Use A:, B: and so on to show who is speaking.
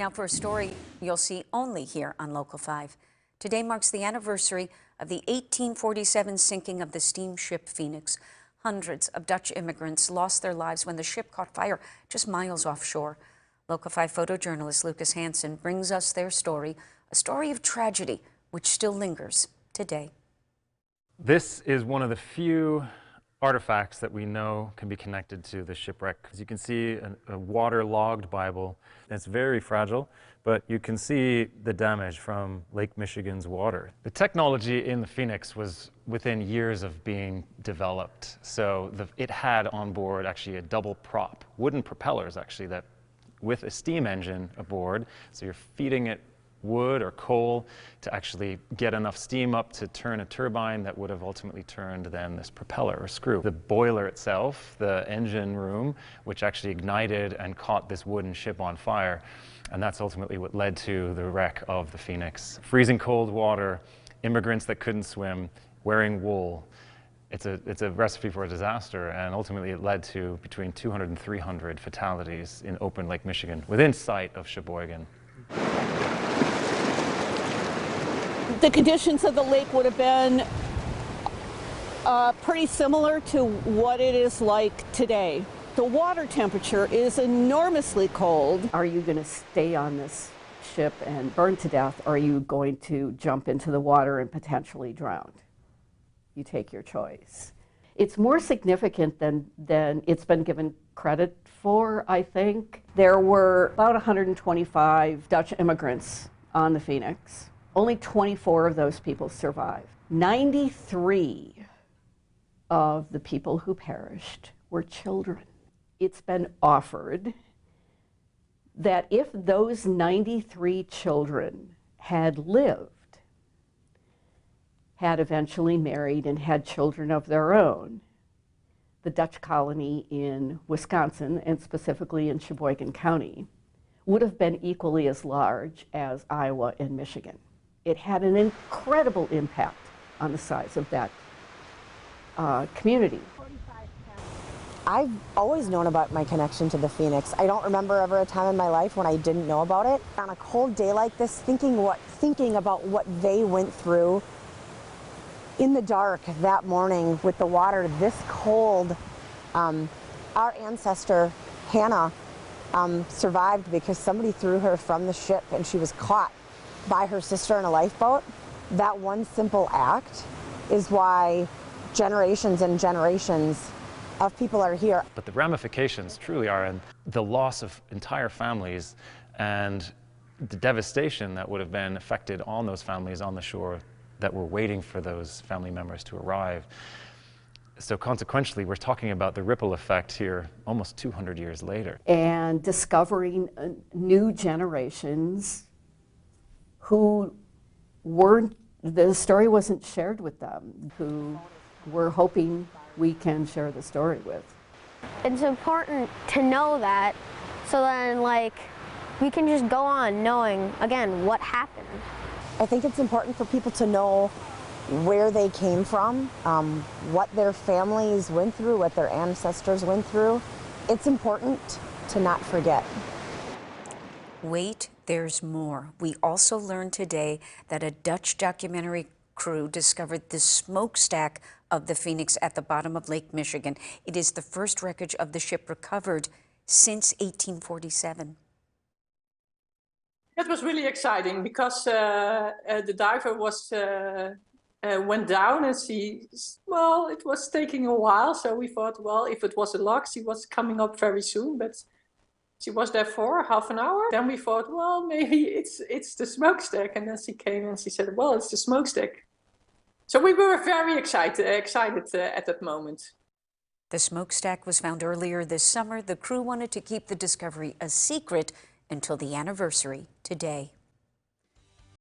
A: Now for a story you'll see only here on Local 5. Today marks the anniversary of the 1847 sinking of the steamship Phoenix. Hundreds of Dutch immigrants lost their lives when the ship caught fire just miles offshore. Local 5 photojournalist Lucas Hansen brings us their story, a story of tragedy which still lingers today.
B: This is one of the few artifacts that we know can be connected to the shipwreck. As you can see, a waterlogged Bible. It's very fragile, but you can see the damage from Lake Michigan's water. The technology in the Phoenix was within years of being developed. So it had on board actually a double prop, wooden propellers actually, that with a steam engine aboard. So you're feeding it wood or coal to actually get enough steam up to turn a turbine that would have ultimately turned then this propeller or screw. The boiler itself, the engine room, which actually ignited and caught this wooden ship on fire, and that's ultimately what led to the wreck of the Phoenix. Freezing cold water, immigrants that couldn't swim, wearing wool. It's a recipe for a disaster, and ultimately it led to between 200 and 300 fatalities in open Lake Michigan, within sight of Sheboygan.
C: The conditions of the lake would have been pretty similar to what it is like today. The water temperature is enormously cold. Are you going to stay on this ship and burn to death, or are you going to jump into the water and potentially drown? You take your choice. It's more significant than it's been given credit for, I think. There were about 125 Dutch immigrants on the Phoenix. Only 24 of those people survived. 93 of the people who perished were children. It's been offered that if those 93 children had lived, had eventually married and had children of their own, the Dutch colony in Wisconsin, and specifically in Sheboygan County, would have been equally as large as Iowa and Michigan. It had an incredible impact on the size of that community.
D: I've always known about my connection to the Phoenix. I don't remember ever a time in my life when I didn't know about it. On a cold day like this, thinking about what they went through in the dark that morning with the water this cold. Our ancestor, Hannah, survived because somebody threw her from the ship and she was caught by her sister in a lifeboat. That one simple act is why generations and generations of people are here.
B: But the ramifications truly are in the loss of entire families and the devastation that would have been affected on those families on the shore that were waiting for those family members to arrive. So consequentially, we're talking about the ripple effect here almost 200 years later.
C: And discovering new generations who weren't, the story wasn't shared with them, who we're hoping we can share the story with.
E: It's important to know that, so then we can just go on knowing, again, what happened.
D: I think it's important for people to know where they came from, what their families went through, what their ancestors went through. It's important to not forget.
A: Wait, there's more. We also learned today that a Dutch documentary crew discovered the smokestack of the Phoenix at the bottom of Lake Michigan. It is the first wreckage of the ship recovered since 1847.
F: It was really exciting because the diver went down and it was taking a while. So we thought, well, if it was a lock, she was coming up very soon, but she was there for half an hour. Then we thought, well, maybe it's the smokestack. And then she came and she said, well, it's the smokestack. So we were very excited at that moment.
A: The smokestack was found earlier this summer. The crew wanted to keep the discovery a secret until the anniversary today.